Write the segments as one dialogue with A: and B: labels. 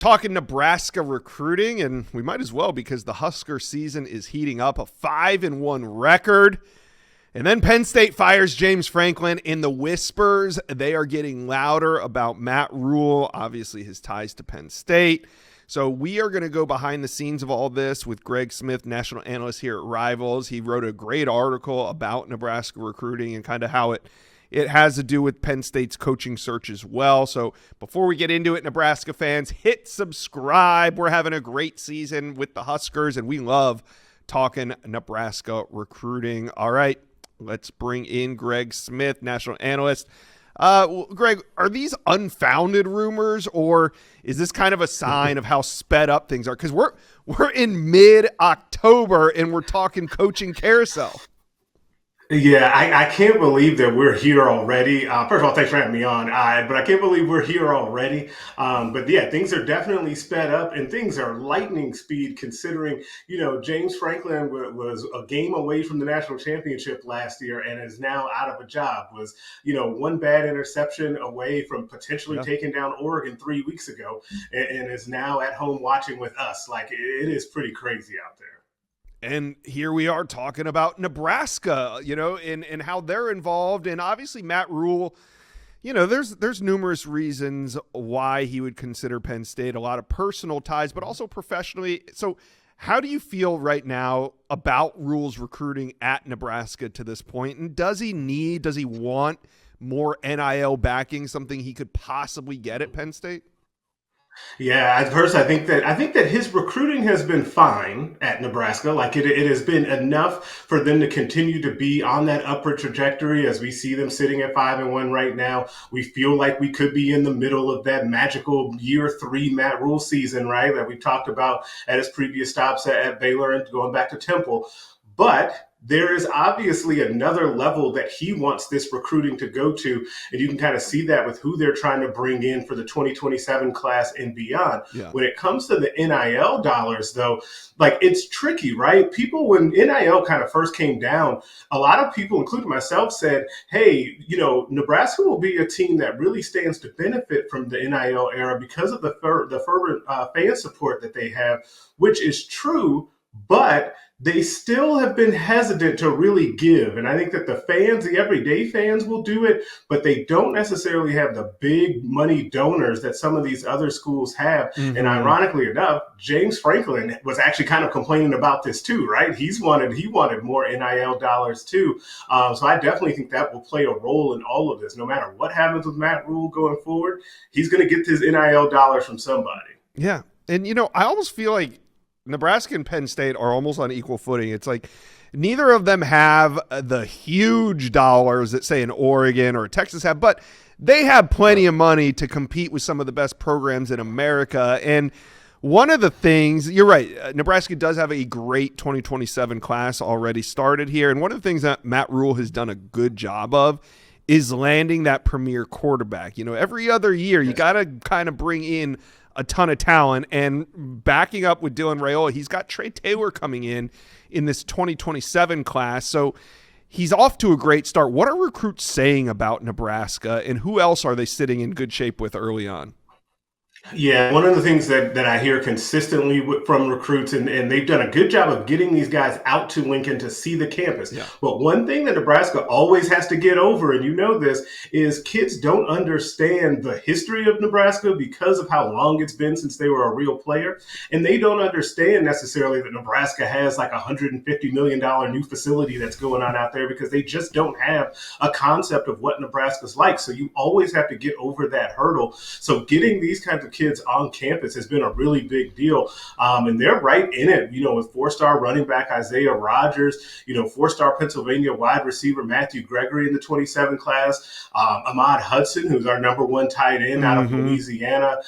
A: Talking Nebraska recruiting, and we might as well because the Husker season is heating up, a 5-1 record. And then Penn State fires James Franklin, and the whispers, they are getting louder about Matt Rhule, obviously his ties to Penn State. So we are going to go behind the scenes of all this with Greg Smith, national analyst here at Rivals. He wrote a great article about Nebraska recruiting and kind of how it has to do with Penn State's coaching search as well. So before we get into it, Nebraska fans, hit subscribe. We're having a great season with the Huskers, and we love talking Nebraska recruiting. All right, let's bring in Greg Smith, national analyst. Greg, are these unfounded rumors, or is this kind of a sign of how sped up things are? Because we're in mid-October, and we're talking coaching carousel.
B: Yeah, I can't believe that we're here already. First of all, thanks for having me on. But I can't believe we're here already. But yeah, things are definitely sped up, and things are lightning speed considering, James Franklin was a game away from the national championship last year and is now out of a job. Was, one bad interception away from potentially taking down Oregon 3 weeks ago and is now at home watching with us. Like, it is pretty crazy out there.
A: And here we are talking about Nebraska, and how they're involved. And obviously Matt Rhule, there's numerous reasons why he would consider Penn State, a lot of personal ties, but also professionally. So how do you feel right now about Rhule's recruiting at Nebraska to this point? And does he want more NIL backing, something he could possibly get at Penn State?
B: Yeah, at first I think that his recruiting has been fine at Nebraska. Like it has been enough for them to continue to be on that upward trajectory as we see them sitting at 5-1 right now. We feel like we could be in the middle of that magical year 3 Matt Rhule season, right? That we talked about at his previous stops at Baylor and going back to Temple. But there is obviously another level that he wants this recruiting to go to. And you can kind of see that with who they're trying to bring in for the 2027 class and beyond. Yeah. When it comes to the NIL dollars, though, like it's tricky, right? People, when NIL kind of first came down, a lot of people, including myself, said, hey, Nebraska will be a team that really stands to benefit from the NIL era because of the fervent fan support that they have, which is true, but they still have been hesitant to really give. And I think that the fans, the everyday fans will do it, but they don't necessarily have the big money donors that some of these other schools have. Mm-hmm. And ironically enough, James Franklin was actually kind of complaining about this too, right? He wanted more NIL dollars too. So I definitely think that will play a role in all of this. No matter what happens with Matt Rhule going forward, he's going to get his NIL dollars from somebody.
A: Yeah. And, I almost feel like Nebraska and Penn State are almost on equal footing. It's like neither of them have the huge dollars that, say, an Oregon or a Texas have, but they have plenty of money to compete with some of the best programs in America. And one of the things, you're right, Nebraska does have a great 2027 class already started here. And one of the things that Matt Rhule has done a good job of is landing that premier quarterback. Every other year, you got to kind of bring in a ton of talent, and backing up with Dylan Rhule, he's got Trey Taylor coming in this 2027 class. So he's off to a great start. What are recruits saying about Nebraska, and who else are they sitting in good shape with early on?
B: Yeah, one of the things that I hear consistently from recruits, and they've done a good job of getting these guys out to Lincoln to see the campus. Yeah. But one thing that Nebraska always has to get over, and this, is kids don't understand the history of Nebraska because of how long it's been since they were a real player. And they don't understand necessarily that Nebraska has like $150 million new facility that's going on out there because they just don't have a concept of what Nebraska's like. So you always have to get over that hurdle. So getting these kinds of kids on campus has been a really big deal. And they're right in it, with 4-star running back Isaiah Rogers, 4-star Pennsylvania wide receiver Matthew Gregory in the 27 class, Ahmad Hudson, who's our number 1 tight end out of Louisiana,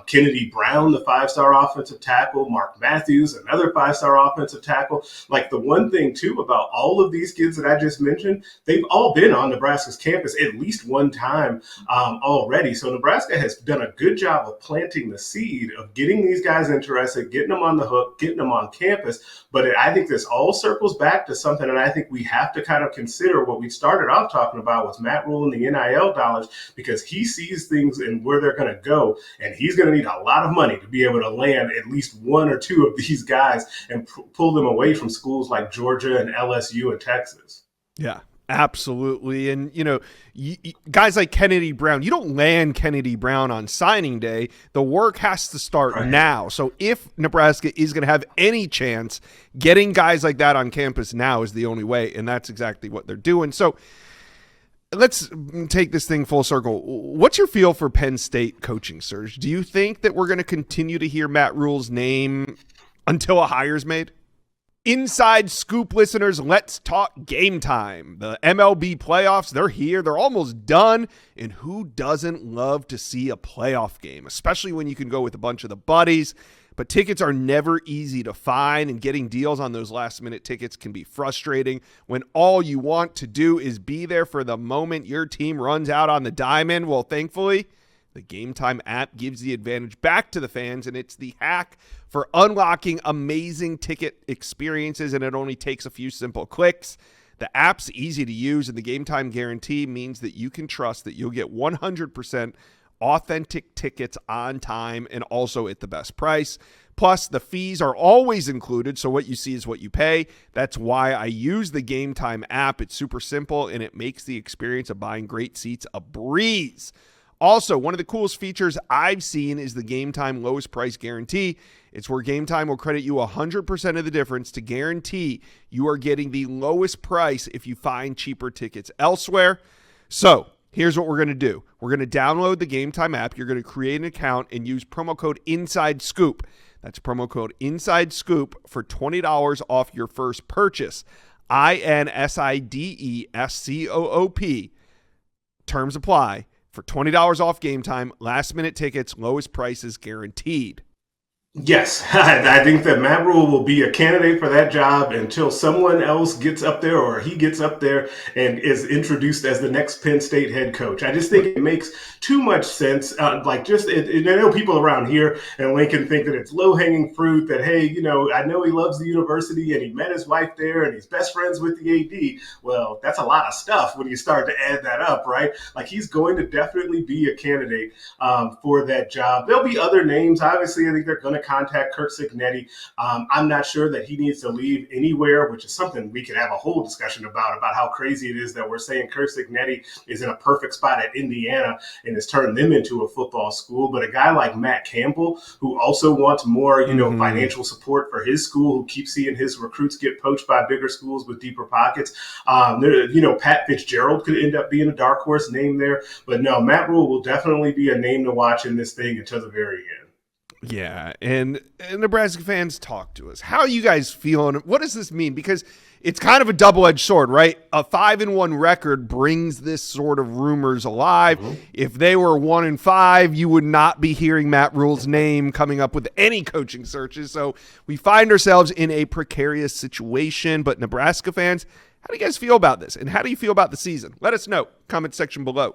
B: Kennedy Brown, the 5-star offensive tackle, Mark Matthews, another 5-star offensive tackle. Like the one thing too about all of these kids that I just mentioned, they've all been on Nebraska's campus at least one time already. So Nebraska has done a good job of planting the seed of getting these guys interested, getting them on the hook, getting them on campus. But I think this all circles back to something, and I think we have to kind of consider what we started off talking about was Matt Rhule and the NIL dollars, because he sees things and where they're going to go, and he's going to need a lot of money to be able to land at least one or two of these guys and pull them away from schools like Georgia and LSU and Texas.
A: Yeah. Absolutely. And, guys like Kennedy Brown, you don't land Kennedy Brown on signing day. The work has to start now. So if Nebraska is going to have any chance, getting guys like that on campus now is the only way. And that's exactly what they're doing. So let's take this thing full circle. What's your feel for Penn State coaching search? Do you think that we're going to continue to hear Matt Rhule's name until a hire's made? Inside Scoop listeners, let's talk game time. The MLB playoffs, they're here. They're almost done. And who doesn't love to see a playoff game, especially when you can go with a bunch of the buddies? But tickets are never easy to find, and getting deals on those last-minute tickets can be frustrating when all you want to do is be there for the moment your team runs out on the diamond. Well, thankfully, the Game Time app gives the advantage back to the fans, and it's the hack for unlocking amazing ticket experiences, and it only takes a few simple clicks. The app's easy to use, and the Game Time guarantee means that you can trust that you'll get 100% authentic tickets on time and also at the best price. Plus, the fees are always included, so what you see is what you pay. That's why I use the Game Time app. It's super simple, and it makes the experience of buying great seats a breeze. Also, one of the coolest features I've seen is the Game Time lowest price guarantee. It's where Game Time will credit you 100% of the difference to guarantee you are getting the lowest price if you find cheaper tickets elsewhere. So here's what we're going to do. We're going to download the Game Time app. You're going to create an account and use promo code INSIDESCOOP. That's promo code INSIDESCOOP for $20 off your first purchase. INSIDESCOOP. Terms apply. For $20 off Game Time, last-minute tickets, lowest prices guaranteed.
B: Yes, I think that Matt Rhule will be a candidate for that job until someone else gets up there or he gets up there and is introduced as the next Penn State head coach. I just think it makes too much sense. I know people around here in Lincoln think that it's low-hanging fruit, that, hey, I know he loves the university and he met his wife there and he's best friends with the AD. Well, that's a lot of stuff when you start to add that up, right? Like, he's going to definitely be a candidate for that job. There'll be other names. Obviously, I think they're going to contact Curt Cignetti. I'm not sure that he needs to leave anywhere, which is something we could have a whole discussion about how crazy it is that we're saying Curt Cignetti is in a perfect spot at Indiana and has turned them into a football school. But a guy like Matt Campbell, who also wants more, financial support for his school, who keeps seeing his recruits get poached by bigger schools with deeper pockets. Pat Fitzgerald could end up being a dark horse name there. But no, Matt Rhule will definitely be a name to watch in this thing until the very end.
A: Yeah, and Nebraska fans, talk to us. How are you guys feeling? What does this mean? Because it's kind of a double-edged sword, right? A 5-1 record brings this sort of rumors alive. Mm-hmm. If they were 1-5, you would not be hearing Matt Rhule's name coming up with any coaching searches. So we find ourselves in a precarious situation. But Nebraska fans, how do you guys feel about this? And how do you feel about the season? Let us know. Comment section below.